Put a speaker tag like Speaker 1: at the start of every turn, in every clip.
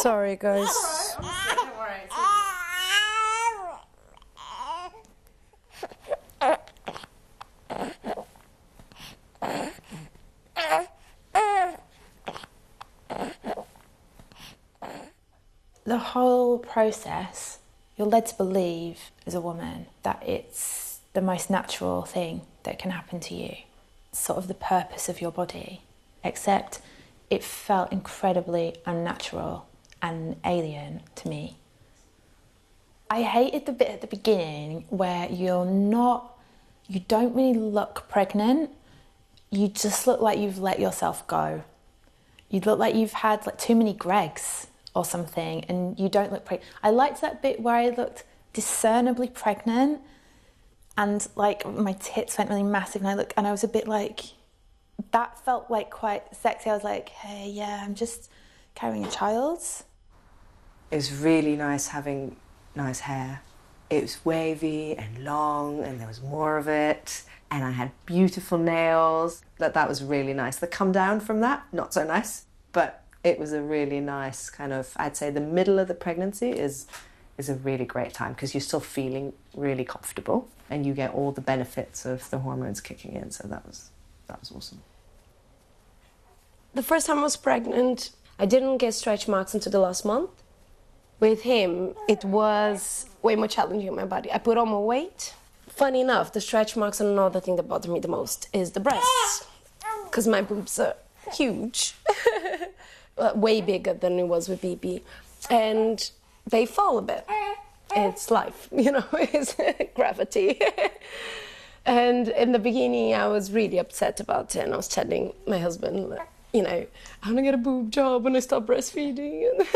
Speaker 1: Sorry, guys.
Speaker 2: That's all right, honestly, don't worry.
Speaker 3: The whole process, you're led to believe as a woman that it's the most natural thing that can happen to you. It's sort of the purpose of your body, except it felt incredibly unnatural and alien to me. I hated the bit at the beginning where you don't really look pregnant, you just look like you've let yourself go. You look like you've had like too many Gregs or something, and you don't look pregnant. I liked that bit where I looked discernibly pregnant and like my tits went really massive and I was a bit like, that felt like quite sexy. I was like, hey, yeah, I'm just carrying a child.
Speaker 4: It was really nice having nice hair. It was wavy and long and there was more of it, and I had beautiful nails. That was really nice. The come down from that, not so nice, but it was a really nice kind of, I'd say the middle of the pregnancy is a really great time because you're still feeling really comfortable and you get all the benefits of the hormones kicking in. So that was awesome.
Speaker 1: The first time I was pregnant, I didn't get stretch marks until the last month. With him, it was way more challenging on my body. I put on more weight. Funny enough, the stretch marks are another thing that bothered me the most is the breasts. Because my boobs are huge. Way bigger than it was with BB. And they fall a bit. It's life, it's gravity. And in the beginning, I was really upset about it. And I was telling my husband, I'm going to get a boob job when I stop breastfeeding.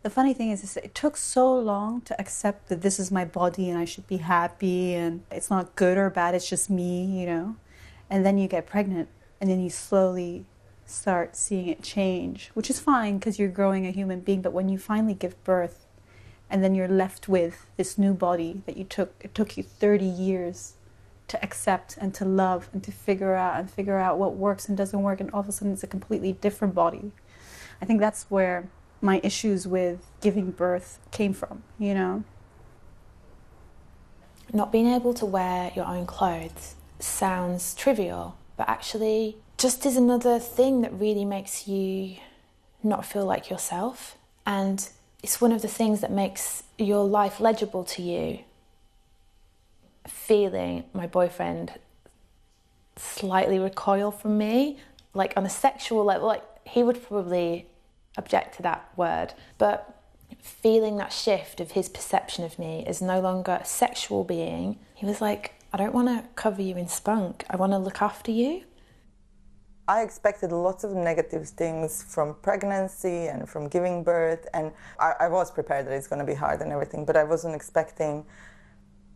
Speaker 5: The funny thing is it took so long to accept that this is my body and I should be happy and it's not good or bad, it's just me, And then you get pregnant and then you slowly start seeing it change, which is fine because you're growing a human being. But when you finally give birth and then you're left with this new body that it took you 30 years to accept and to love and to figure out what works and doesn't work, and all of a sudden it's a completely different body. I think that's where my issues with giving birth came from,
Speaker 3: Not being able to wear your own clothes sounds trivial, but actually just is another thing that really makes you not feel like yourself. And it's one of the things that makes your life legible to you. Feeling my boyfriend slightly recoil from me, like on a sexual level, like he would probably object to that word, but feeling that shift of his perception of me as no longer a sexual being, he was like, I don't want to cover you in spunk, I want to look after you.
Speaker 6: I expected lots of negative things from pregnancy and from giving birth, and I was prepared that it's going to be hard and everything, but I wasn't expecting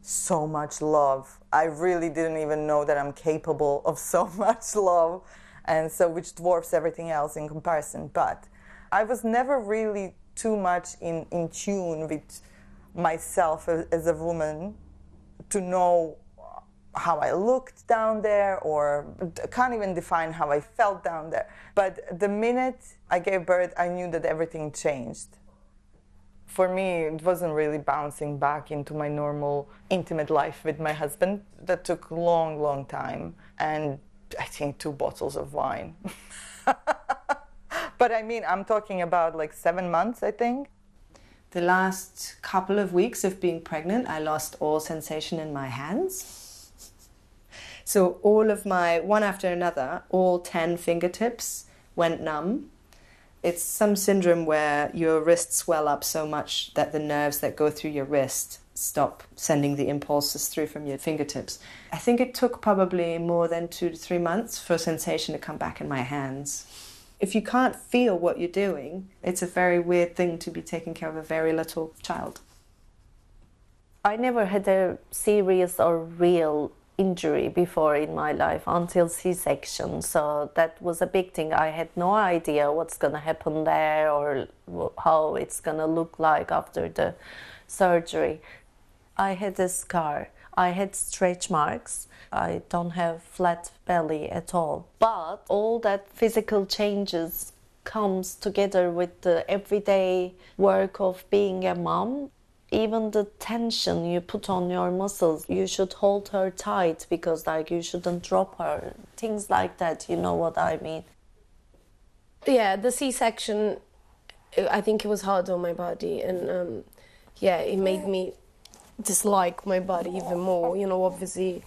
Speaker 6: so much love. I really didn't even know that I'm capable of so much love, and so which dwarfs everything else in comparison. But I was never really too much in tune with myself as a woman to know how I looked down there, or can't even define how I felt down there. But the minute I gave birth, I knew that everything changed. For me, it wasn't really bouncing back into my normal intimate life with my husband. That took a long, long time, and I think 2 bottles of wine. But I mean, I'm talking about like 7 months, I think.
Speaker 4: The last couple of weeks of being pregnant, I lost all sensation in my hands. So all of my, one after another, all 10 fingertips went numb. It's some syndrome where your wrists swell up so much that the nerves that go through your wrist stop sending the impulses through from your fingertips. I think it took probably more than 2 to 3 months for sensation to come back in my hands. If you can't feel what you're doing, it's a very weird thing to be taking care of a very little child.
Speaker 7: I never had a serious or real injury before in my life until C-section, so that was a big thing. I had no idea what's going to happen there or how it's going to look like after the surgery. I had a scar, I had stretch marks, I don't have flat belly at all, but all that physical changes comes together with the everyday work of being a mom. Even the tension you put on your muscles, you should hold her tight because like you shouldn't drop her. Things like that, you know what I mean.
Speaker 1: Yeah, the C-section, I think it was hard on my body, and yeah, it made me dislike my body even more. You know, obviously,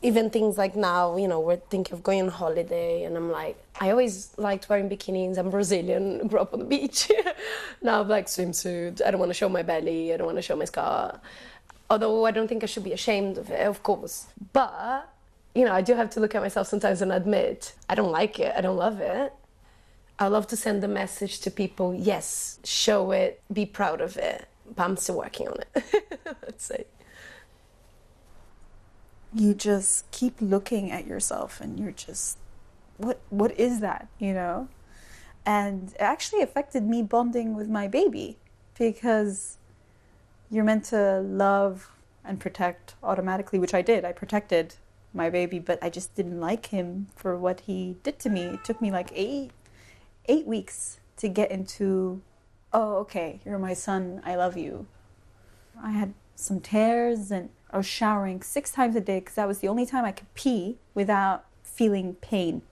Speaker 1: even things like now, you know, we're thinking of going on holiday, and I'm like, I always liked wearing bikinis. I'm Brazilian, grew up on the beach. Now I'm like swimsuit. I don't want to show my belly. I don't want to show my scar. Although I don't think I should be ashamed of it, of course. But, you know, I do have to look at myself sometimes and admit, I don't like it. I don't love it. I love to send the message to people, yes, show it, be proud of it. But I'm still working on it, let's say.
Speaker 5: You just keep looking at yourself and you're just, what is that, you know? And it actually affected me bonding with my baby, because you're meant to love and protect automatically, which I did. I protected my baby, but I just didn't like him for what he did to me. It took me like eight weeks to get into, oh, okay, you're my son, I love you. I had some tears, and I was showering 6 times a day because that was the only time I could pee without feeling pain.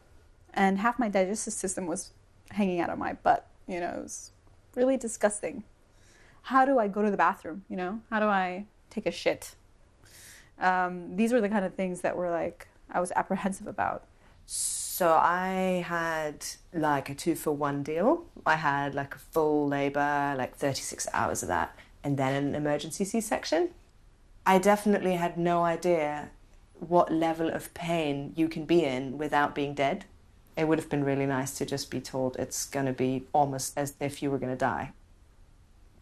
Speaker 5: And half my digestive system was hanging out of my butt. You know, it was really disgusting. How do I go to the bathroom, you know? How do I take a shit? These were the kind of things that were like, I was apprehensive about.
Speaker 4: So I had like a 2-for-1 deal. I had like a full labour, like 36 hours of that, and then an emergency C-section. I definitely had no idea what level of pain you can be in without being dead. It would have been really nice to just be told it's going to be almost as if you were going to die.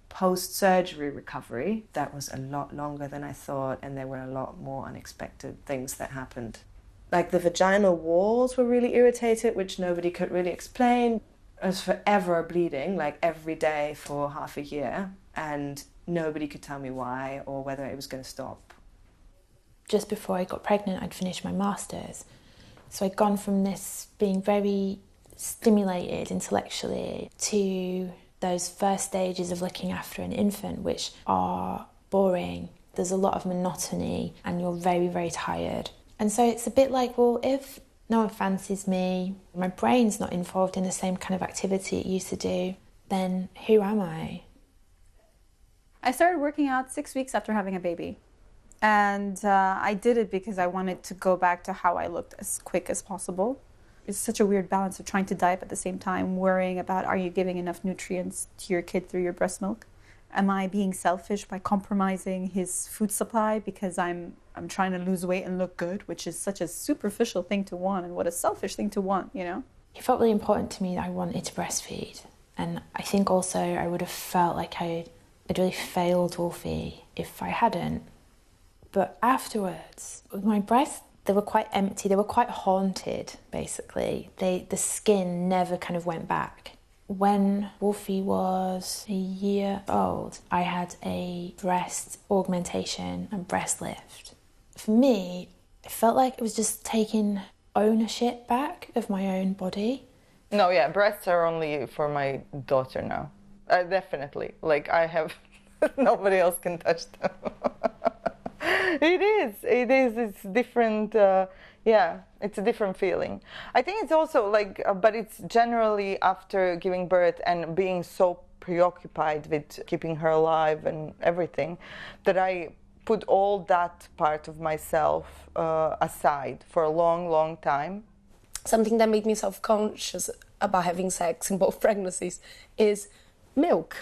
Speaker 4: Post-surgery recovery, that was a lot longer than I thought, and there were a lot more unexpected things that happened. Like the vaginal walls were really irritated, which nobody could really explain. I was forever bleeding, like every day for half a year, and nobody could tell me why or whether it was going to stop.
Speaker 3: Just before I got pregnant, I'd finished my master's. So I'd gone from this being very stimulated intellectually to those first stages of looking after an infant, which are boring. There's a lot of monotony and you're very, very tired. And so it's a bit like, well, if no one fancies me, my brain's not involved in the same kind of activity it used to do, then who am I?
Speaker 5: I started working out 6 weeks after having a baby. And I did it because I wanted to go back to how I looked as quick as possible. It's such a weird balance of trying to diet at the same time, worrying about, are you giving enough nutrients to your kid through your breast milk? Am I being selfish by compromising his food supply because I'm trying to lose weight and look good, which is such a superficial thing to want, and what a selfish thing to want, you know?
Speaker 3: It felt really important to me that I wanted to breastfeed. And I think also I would have felt like I'd really failed Wolfie if I hadn't. But afterwards, with my breasts, they were quite empty. They were quite haunted, basically. The skin never kind of went back. When Wolfie was a year old, I had a breast augmentation and breast lift. For me, it felt like it was just taking ownership back of my own body.
Speaker 6: No, yeah, breasts are only for my daughter now. Definitely. Like, I have... nobody else can touch them. It is, it's different, it's a different feeling. I think it's also like, but it's generally after giving birth and being so preoccupied with keeping her alive and everything, that I put all that part of myself aside for a long, long time.
Speaker 1: Something that made me self-conscious about having sex in both pregnancies is milk.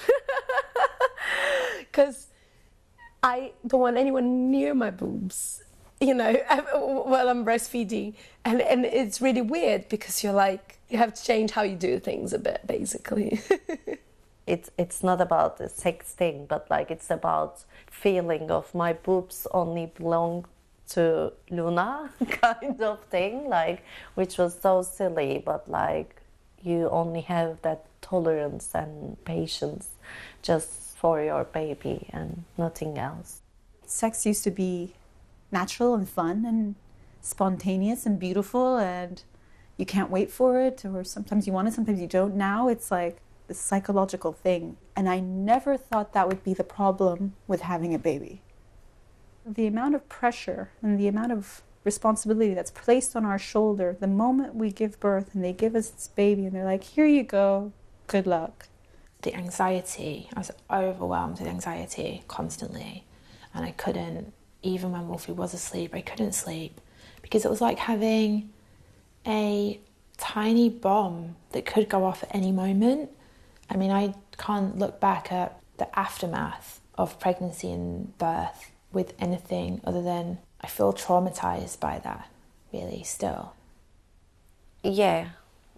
Speaker 1: Because I don't want anyone near my boobs, you know, while I'm breastfeeding. And it's really weird because you're like, you have to change how you do things a bit, basically.
Speaker 7: It's not about the sex thing, but like it's about feeling of my boobs only belong to Luna kind of thing, like, which was so silly, but like you only have that tolerance and patience just for your baby and nothing else.
Speaker 5: Sex used to be natural and fun and spontaneous and beautiful, and you can't wait for it, or sometimes you want it, sometimes you don't. Now it's like this psychological thing. And I never thought that would be the problem with having a baby. The amount of pressure and the amount of responsibility that's placed on our shoulder the moment we give birth and they give us this baby and they're like, here you go, good luck.
Speaker 3: The anxiety, I was overwhelmed with anxiety constantly, and I couldn't, even when Wolfie was asleep, I couldn't sleep because it was like having a tiny bomb that could go off at any moment. I mean, I can't look back at the aftermath of pregnancy and birth with anything other than I feel traumatized by that, really, still.
Speaker 7: Yeah,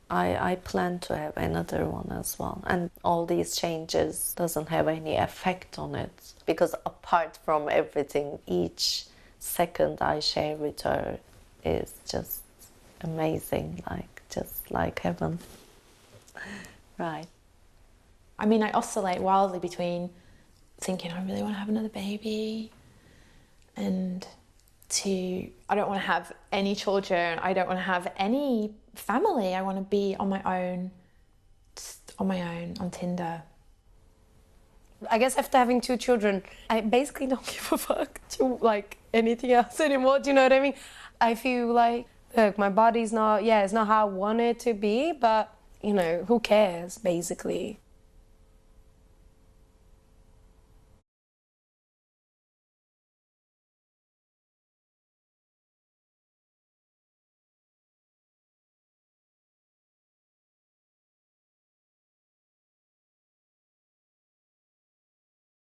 Speaker 7: I plan to have another one as well. And all these changes doesn't have any effect on it. Because apart from everything, each second I share with her is just amazing, just like heaven. Right.
Speaker 3: I mean, I oscillate wildly between thinking I really want to have another baby and I don't want to have any children, I don't want to have any family, I want to be on my own, just on my own, on Tinder.
Speaker 1: I guess after having 2 children, I basically don't give a fuck to like anything else anymore, do you know what I mean? I feel like, look, my body's not, it's not how I want it to be, but, you know, who cares, basically.